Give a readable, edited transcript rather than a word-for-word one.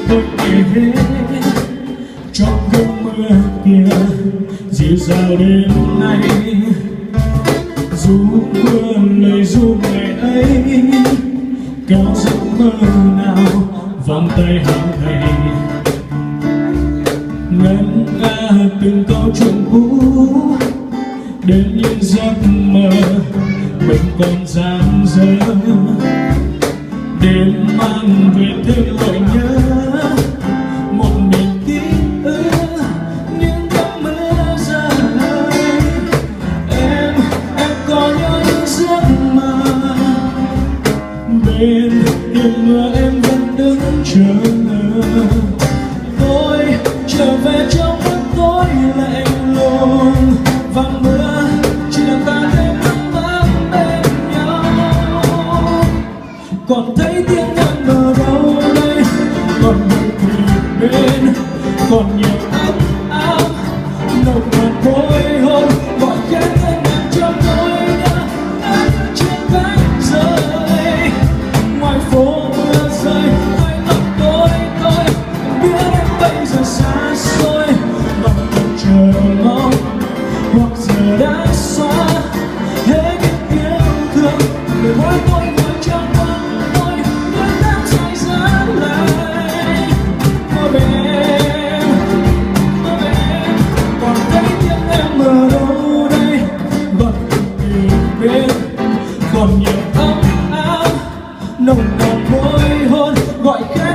tôi kể hết trong cơn mưa kia dịu dàng đêm nay. Dù mưa lời ru ngày ấy kéo giấc mơ nào vòng tay hàng ngày, ngân nga từng câu chuyện cũ đến những giấc mơ mình còn dang dở. Đêm mang về thêm nỗi nhớ một mình ký ức những giấc mơ dài. Em có nhớ những giấc mơ bên đêm mưa em vẫn đứng chờ. Tôi trở về trong giấc tối lạnh lùng và mưa chỉ làm ta thêm ấm áp bên nhau. Còn thấy tiếng em ở đâu đây, còn một mình bên, còn nhiều ấm áp nồng nàn môi hôn gọi khẽ tên em trong nỗi nhớ. Em trên cánh rơi ngoài phố mưa rơi hai lòng tôi biết em bây giờ xa xôi và còn chờ mong hoặc giờ đã xóa hết những yêu thương để mỗi tôi ngồi trong vắng tôi nước mắt rơi rã lại. Ôi em còn thấy tiếng em ở đâu đây, vẫn tìm bên, còn nhiều ấm áp nồng nàn môi hôn gọi khẽ